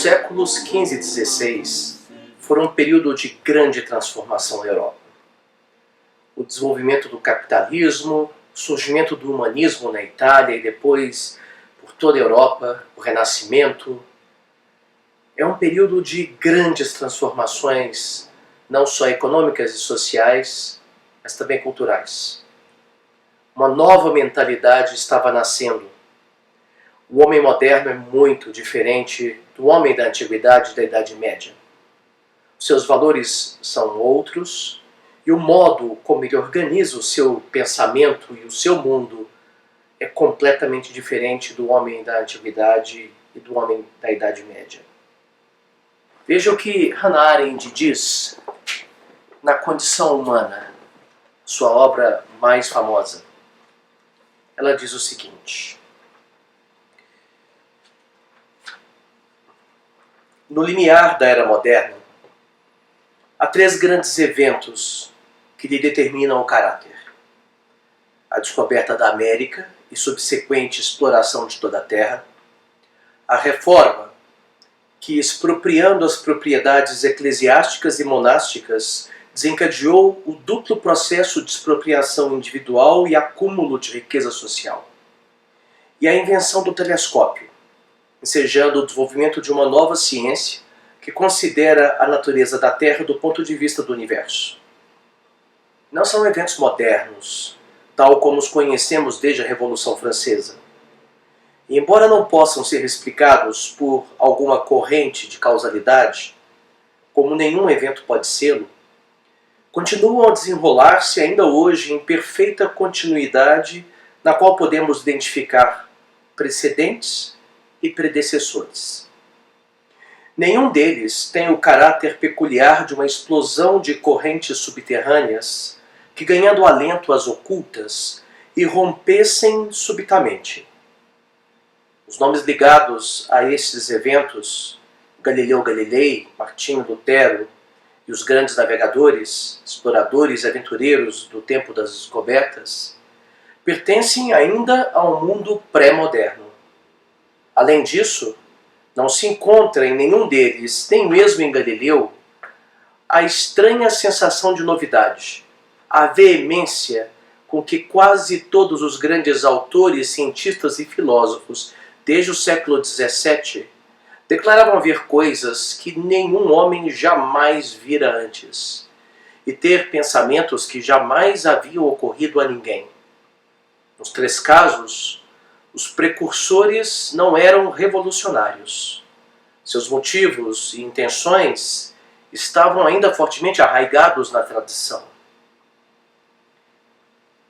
Os séculos XV e XVI foram um período de grande transformação na Europa. O desenvolvimento do capitalismo, o surgimento do humanismo na Itália e depois por toda a Europa, o Renascimento. É um período de grandes transformações, não só econômicas e sociais, mas também culturais. Uma nova mentalidade estava nascendo. O homem moderno é muito diferente do homem da Antiguidade e da Idade Média. Seus valores são outros e o modo como ele organiza o seu pensamento e o seu mundo é completamente diferente do homem da Antiguidade e do homem da Idade Média. Veja o que Hannah Arendt diz na Condição Humana, sua obra mais famosa. Ela diz o seguinte: no limiar da Era Moderna, há três grandes eventos que lhe determinam o caráter: a descoberta da América e subsequente exploração de toda a Terra, a Reforma, que, expropriando as propriedades eclesiásticas e monásticas, desencadeou o duplo processo de expropriação individual e acúmulo de riqueza social, e a invenção do telescópio, ensejando o desenvolvimento de uma nova ciência que considera a natureza da Terra do ponto de vista do universo. Não são eventos modernos, tal como os conhecemos desde a Revolução Francesa. E embora não possam ser explicados por alguma corrente de causalidade, como nenhum evento pode sê-lo, continuam a desenrolar-se ainda hoje em perfeita continuidade, na qual podemos identificar precedentes e predecessores. Nenhum deles tem o caráter peculiar de uma explosão de correntes subterrâneas que, ganhando alento às ocultas, irrompessem subitamente. Os nomes ligados a esses eventos, Galileu Galilei, Martinho Lutero e os grandes navegadores, exploradores e aventureiros do tempo das descobertas, pertencem ainda a um mundo pré-moderno. Além disso, não se encontra em nenhum deles, nem mesmo em Galileu, a estranha sensação de novidade, a veemência com que quase todos os grandes autores, cientistas e filósofos desde o século XVII declaravam ver coisas que nenhum homem jamais vira antes e ter pensamentos que jamais haviam ocorrido a ninguém. Nos três casos, os precursores não eram revolucionários. Seus motivos e intenções estavam ainda fortemente arraigados na tradição.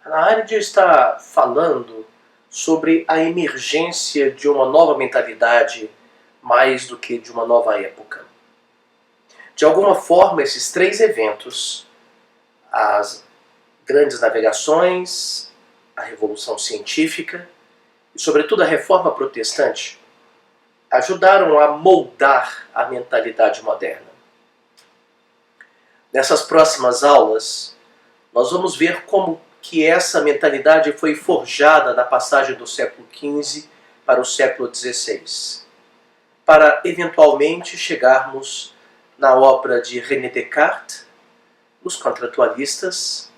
Hannah Arendt está falando sobre a emergência de uma nova mentalidade mais do que de uma nova época. De alguma forma, esses três eventos, as grandes navegações, a Revolução Científica e, sobretudo, a Reforma Protestante, ajudaram a moldar a mentalidade moderna. Nessas próximas aulas, nós vamos ver como que essa mentalidade foi forjada na passagem do século XV para o século XVI, para eventualmente chegarmos na obra de René Descartes, os contratualistas,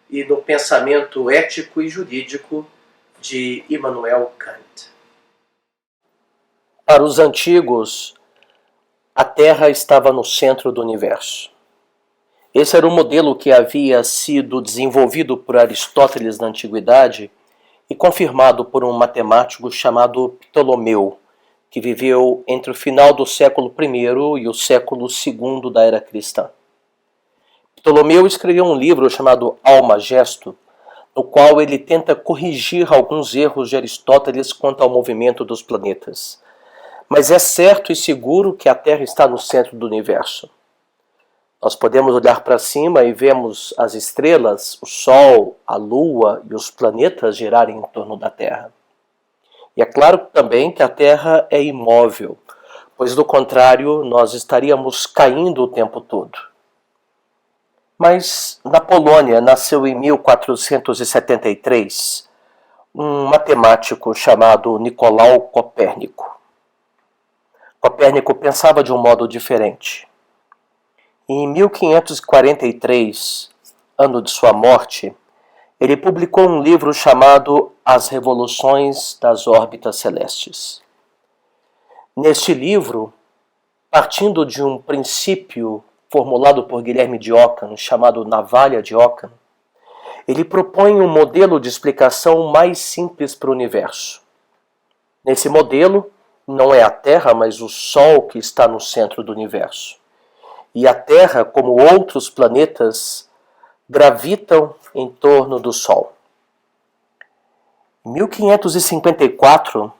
e no pensamento ético e jurídico de Immanuel Kant. Para os antigos, a Terra estava no centro do universo. Esse era o modelo que havia sido desenvolvido por Aristóteles na Antiguidade e confirmado por um matemático chamado Ptolomeu, que viveu entre o final do século I e o século II da Era Cristã. Ptolomeu escreveu um livro chamado Almagesto, no qual ele tenta corrigir alguns erros de Aristóteles quanto ao movimento dos planetas. Mas é certo e seguro que a Terra está no centro do universo. Nós podemos olhar para cima e vemos as estrelas, o Sol, a Lua e os planetas girarem em torno da Terra. E é claro também que a Terra é imóvel, pois do contrário nós estaríamos caindo o tempo todo. Mas na Polônia nasceu em 1473 um matemático chamado Nicolau Copérnico. Copérnico pensava de um modo diferente. Em 1543, ano de sua morte, ele publicou um livro chamado As Revoluções das Órbitas Celestes. Neste livro, partindo de um princípio formulado por Guilherme de Ockham, chamado Navalha de Ockham, ele propõe um modelo de explicação mais simples para o universo. Nesse modelo, não é a Terra, mas o Sol que está no centro do universo. E a Terra, como outros planetas, gravitam em torno do Sol. Em 1554,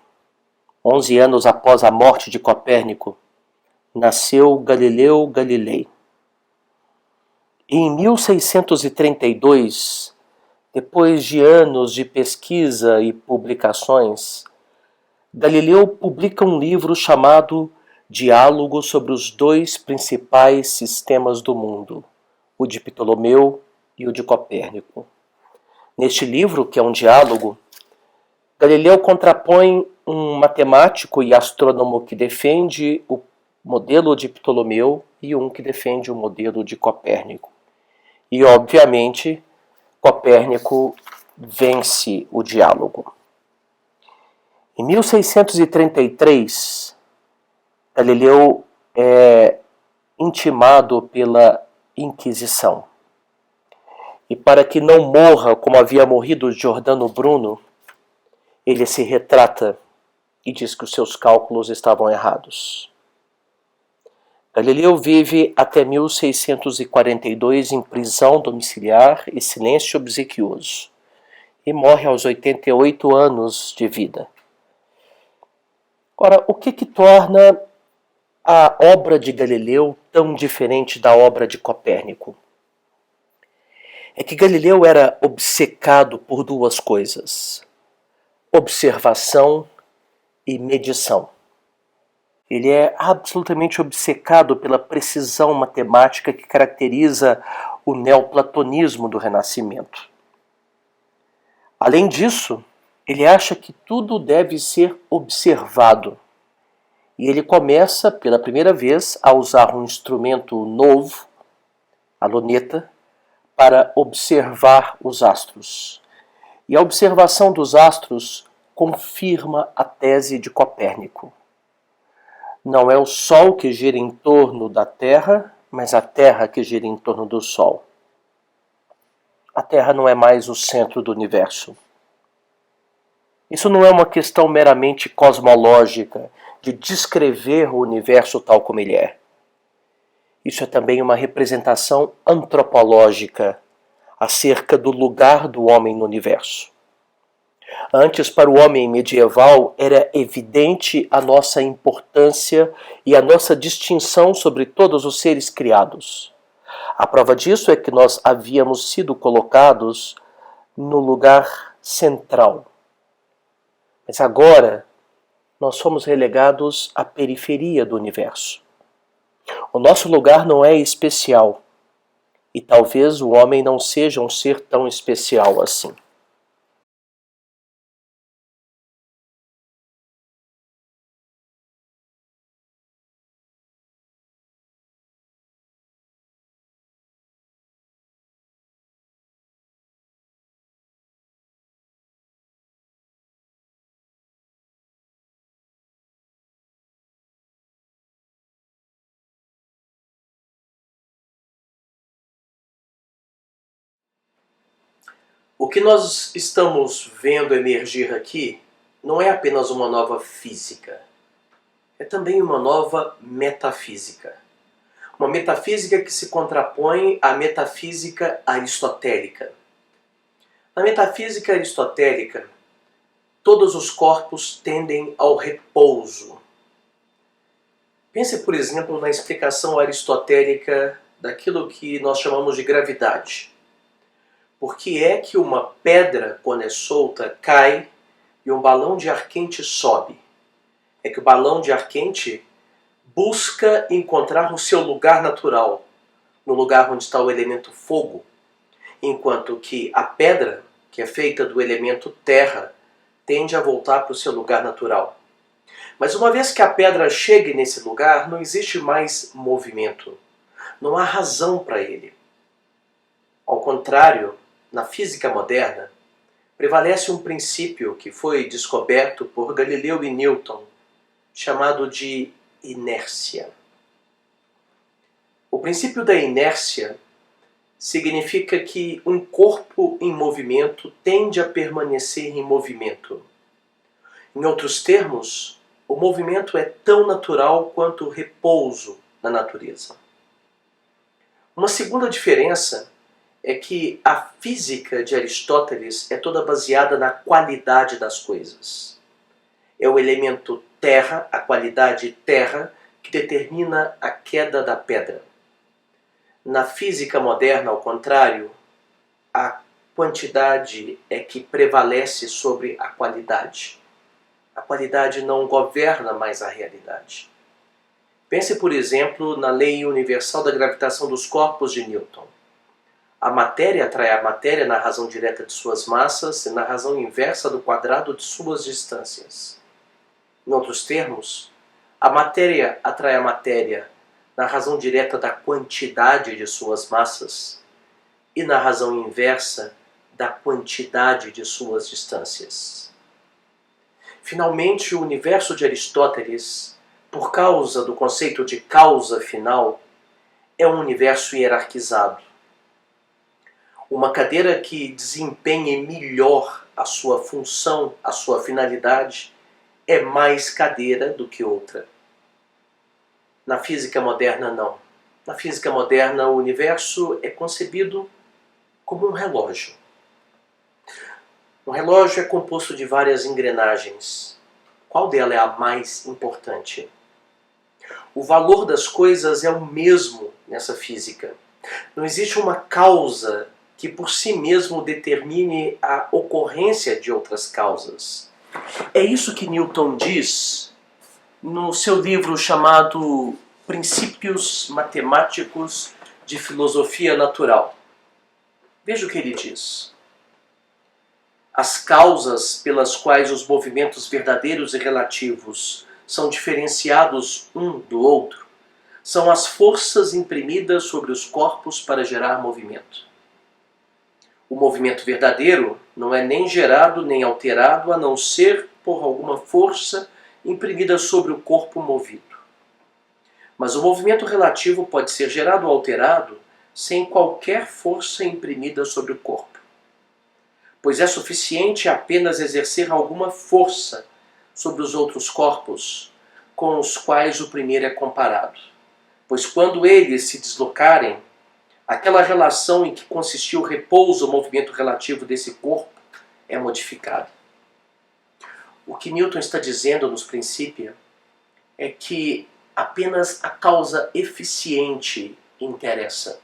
11 anos após a morte de Copérnico, nasceu Galileu Galilei. E em 1632, depois de anos de pesquisa e publicações, Galileu publica um livro chamado Diálogo sobre os dois principais sistemas do mundo, o de Ptolomeu e o de Copérnico. Neste livro, que é um diálogo, Galileu contrapõe um matemático e astrônomo que defende o modelo de Ptolomeu e um que defende o modelo de Copérnico. E, obviamente, Copérnico vence o diálogo. Em 1633, Galileu é intimado pela Inquisição. E para que não morra como havia morrido Giordano Bruno, ele se retrata e diz que os seus cálculos estavam errados. Galileu vive até 1642 em prisão domiciliar e silêncio obsequioso, e morre aos 88 anos de vida. Ora, o que torna a obra de Galileu tão diferente da obra de Copérnico? É que Galileu era obcecado por duas coisas: observação e medição. Ele é absolutamente obcecado pela precisão matemática que caracteriza o neoplatonismo do Renascimento. Além disso, ele acha que tudo deve ser observado. E ele começa, pela primeira vez, a usar um instrumento novo, a luneta, para observar os astros. E a observação dos astros confirma a tese de Copérnico. Não é o Sol que gira em torno da Terra, mas a Terra que gira em torno do Sol. A Terra não é mais o centro do universo. Isso não é uma questão meramente cosmológica, de descrever o universo tal como ele é. Isso é também uma representação antropológica acerca do lugar do homem no universo. Antes, para o homem medieval, era evidente a nossa importância e a nossa distinção sobre todos os seres criados. A prova disso é que nós havíamos sido colocados no lugar central. Mas agora, nós somos relegados à periferia do universo. O nosso lugar não é especial, e talvez o homem não seja um ser tão especial assim. O que nós estamos vendo emergir aqui não é apenas uma nova física, é também uma nova metafísica. Uma metafísica que se contrapõe à metafísica aristotélica. Na metafísica aristotélica, todos os corpos tendem ao repouso. Pense, por exemplo, na explicação aristotélica daquilo que nós chamamos de gravidade. Por que é que uma pedra, quando é solta, cai e um balão de ar quente sobe? É que o balão de ar quente busca encontrar o seu lugar natural, no lugar onde está o elemento fogo, enquanto que a pedra, que é feita do elemento terra, tende a voltar para o seu lugar natural. Mas uma vez que a pedra chegue nesse lugar, não existe mais movimento. Não há razão para ele. Ao contrário, na física moderna, prevalece um princípio que foi descoberto por Galileu e Newton, chamado de inércia. O princípio da inércia significa que um corpo em movimento tende a permanecer em movimento. Em outros termos, o movimento é tão natural quanto o repouso na natureza. Uma segunda diferença é que a física de Aristóteles é toda baseada na qualidade das coisas. É o elemento terra, a qualidade terra, que determina a queda da pedra. Na física moderna, ao contrário, a quantidade é que prevalece sobre a qualidade. A qualidade não governa mais a realidade. Pense, por exemplo, na lei universal da gravitação dos corpos de Newton. A matéria atrai a matéria na razão direta de suas massas e na razão inversa do quadrado de suas distâncias. Em outros termos, a matéria atrai a matéria na razão direta da quantidade de suas massas e na razão inversa da quantidade de suas distâncias. Finalmente, o universo de Aristóteles, por causa do conceito de causa final, é um universo hierarquizado. Uma cadeira que desempenhe melhor a sua função, a sua finalidade, é mais cadeira do que outra. Na física moderna, não. Na física moderna, o universo é concebido como um relógio. Um relógio é composto de várias engrenagens. Qual dela é a mais importante? O valor das coisas é o mesmo nessa física. Não existe uma causa que por si mesmo determine a ocorrência de outras causas. É isso que Newton diz no seu livro chamado Princípios Matemáticos de Filosofia Natural. Veja o que ele diz. As causas pelas quais os movimentos verdadeiros e relativos são diferenciados um do outro são as forças imprimidas sobre os corpos para gerar movimento. O movimento verdadeiro não é nem gerado nem alterado a não ser por alguma força imprimida sobre o corpo movido. Mas o movimento relativo pode ser gerado ou alterado sem qualquer força imprimida sobre o corpo, pois é suficiente apenas exercer alguma força sobre os outros corpos com os quais o primeiro é comparado, pois quando eles se deslocarem, aquela relação em que consistiu o repouso ou movimento relativo desse corpo é modificada. O que Newton está dizendo nos princípios é que apenas a causa eficiente interessa.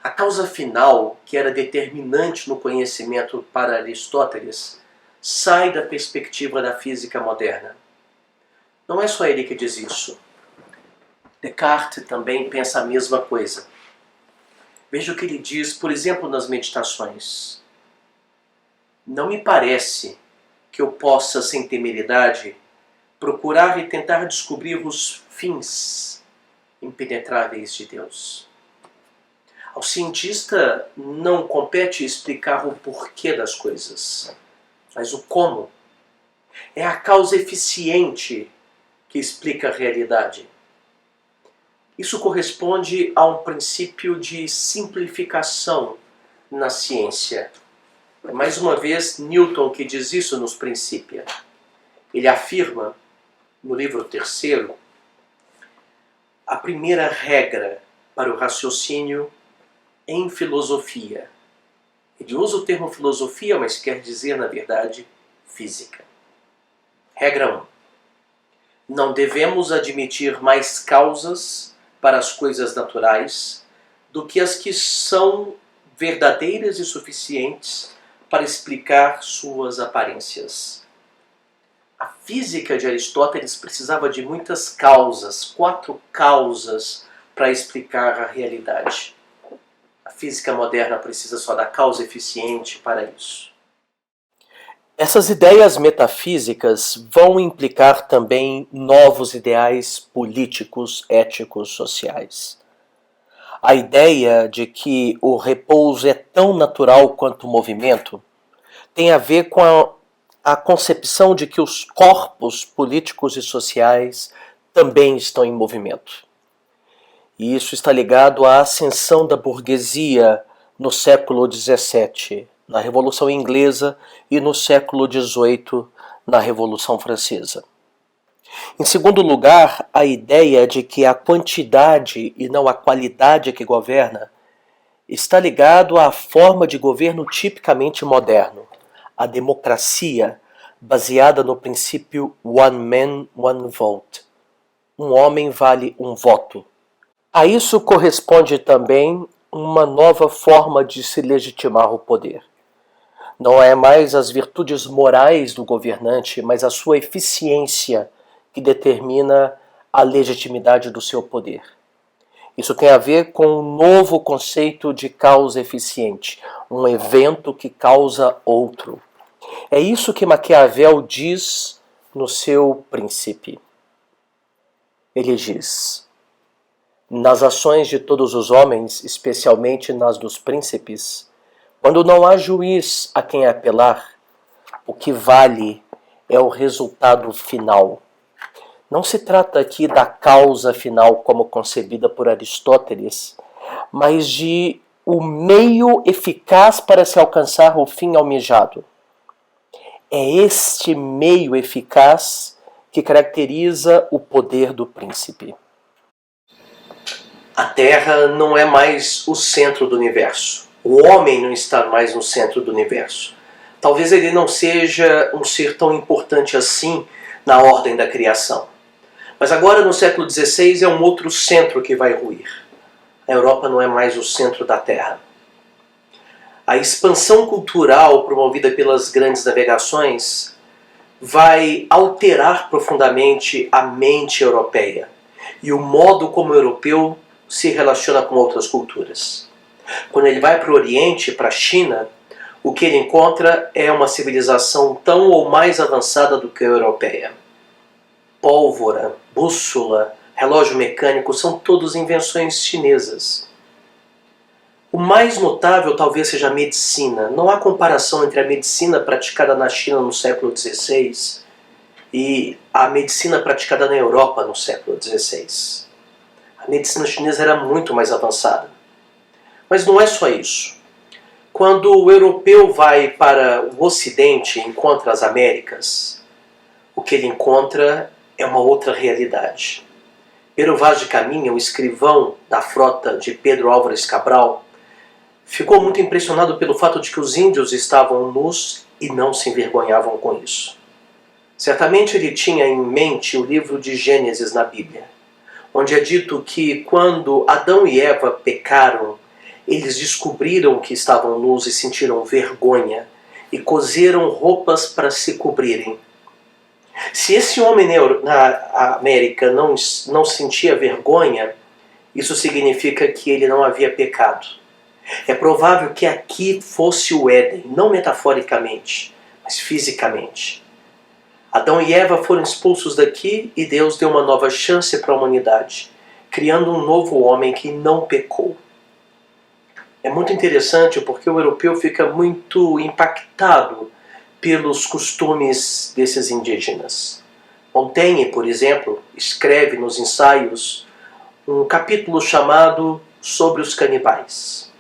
A causa final, que era determinante no conhecimento para Aristóteles, sai da perspectiva da física moderna. Não é só ele que diz isso. Descartes também pensa a mesma coisa. Veja o que ele diz, por exemplo, nas meditações. Não me parece que eu possa, sem temeridade, procurar e tentar descobrir os fins impenetráveis de Deus. Ao cientista não compete explicar o porquê das coisas, mas o como. É a causa eficiente que explica a realidade. Isso corresponde a um princípio de simplificação na ciência. É mais uma vez Newton que diz isso nos Princípios. Ele afirma, no livro 3º, a primeira regra para o raciocínio em filosofia. Ele usa o termo filosofia, mas quer dizer, na verdade, física. Regra 1. Não devemos admitir mais causas para as coisas naturais do que as que são verdadeiras e suficientes para explicar suas aparências. A física de Aristóteles precisava de muitas causas, 4 causas para explicar a realidade. A física moderna precisa só da causa eficiente para isso. Essas ideias metafísicas vão implicar também novos ideais políticos, éticos, sociais. A ideia de que o repouso é tão natural quanto o movimento tem a ver com a concepção de que os corpos políticos e sociais também estão em movimento. E isso está ligado à ascensão da burguesia no século XVII, na Revolução Inglesa, e no século XVIII, na Revolução Francesa. Em segundo lugar, a ideia de que a quantidade e não a qualidade que governa está ligado à forma de governo tipicamente moderno, a democracia, baseada no princípio One Man, One Vote. Um homem vale um voto. A isso corresponde também uma nova forma de se legitimar o poder. Não é mais as virtudes morais do governante, mas a sua eficiência que determina a legitimidade do seu poder. Isso tem a ver com um novo conceito de causa eficiente, um evento que causa outro. É isso que Maquiavel diz no seu Príncipe. Ele diz: nas ações de todos os homens, especialmente nas dos príncipes, quando não há juiz a quem apelar, o que vale é o resultado final. Não se trata aqui da causa final como concebida por Aristóteles, mas de o meio eficaz para se alcançar o fim almejado. É este meio eficaz que caracteriza o poder do príncipe. A Terra não é mais o centro do universo. O homem não está mais no centro do universo. Talvez ele não seja um ser tão importante assim na ordem da criação. Mas agora, no século XVI, é um outro centro que vai ruir. A Europa não é mais o centro da Terra. A expansão cultural promovida pelas grandes navegações vai alterar profundamente a mente europeia e o modo como o europeu se relaciona com outras culturas. Quando ele vai para o Oriente, para a China, o que ele encontra é uma civilização tão ou mais avançada do que a europeia. Pólvora, bússola, relógio mecânico são todas invenções chinesas. O mais notável talvez seja a medicina. Não há comparação entre a medicina praticada na China no século XVI e a medicina praticada na Europa no século XVI. A medicina chinesa era muito mais avançada. Mas não é só isso. Quando o europeu vai para o Ocidente e encontra as Américas, o que ele encontra é uma outra realidade. Pero Vaz de Caminha, o escrivão da frota de Pedro Álvares Cabral, ficou muito impressionado pelo fato de que os índios estavam nus e não se envergonhavam com isso. Certamente ele tinha em mente o livro de Gênesis na Bíblia, onde é dito que quando Adão e Eva pecaram, eles descobriram que estavam nus e sentiram vergonha e coseram roupas para se cobrirem. Se esse homem na América não sentia vergonha, isso significa que ele não havia pecado. É provável que aqui fosse o Éden, não metaforicamente, mas fisicamente. Adão e Eva foram expulsos daqui e Deus deu uma nova chance para a humanidade, criando um novo homem que não pecou. É muito interessante porque o europeu fica muito impactado pelos costumes desses indígenas. Montaigne, por exemplo, escreve nos ensaios um capítulo chamado Sobre os Canibais.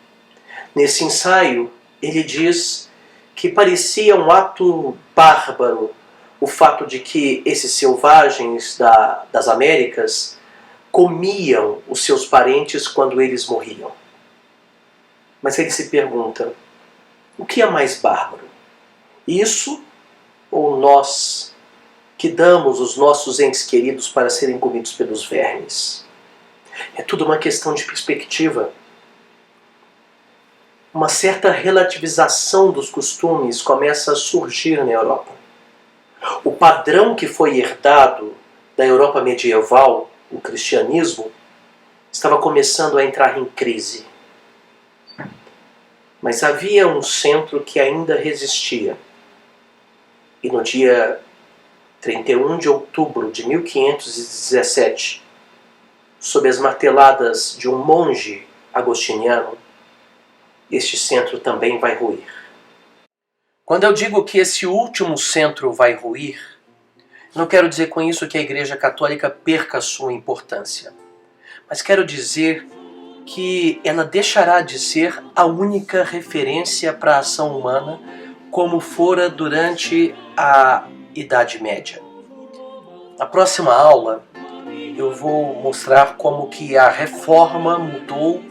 Nesse ensaio, ele diz que parecia um ato bárbaro o fato de que esses selvagens das Américas comiam os seus parentes quando eles morriam. Mas ele se pergunta, o que é mais bárbaro? Isso ou nós que damos os nossos entes queridos para serem comidos pelos vermes? É tudo uma questão de perspectiva. Uma certa relativização dos costumes começa a surgir na Europa. O padrão que foi herdado da Europa medieval, o cristianismo, estava começando a entrar em crise. Mas havia um centro que ainda resistia. E no dia 31 de outubro de 1517, sob as marteladas de um monge agostiniano, este centro também vai ruir. Quando eu digo que esse último centro vai ruir, não quero dizer com isso que a Igreja Católica perca sua importância, mas quero dizer que ela deixará de ser a única referência para a ação humana como fora durante a Idade Média. Na próxima aula eu vou mostrar como que a Reforma mudou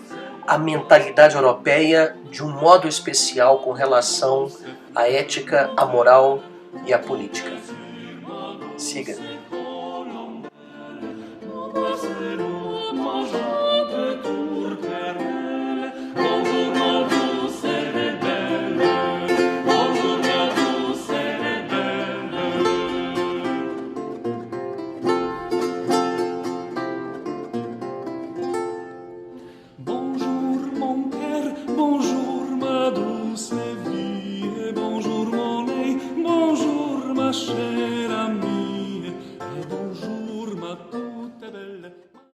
a mentalidade europeia de um modo especial com relação à ética, à moral e à política. Siga. Bonjour ma douce vie, bonjour mon lait, bonjour ma chère.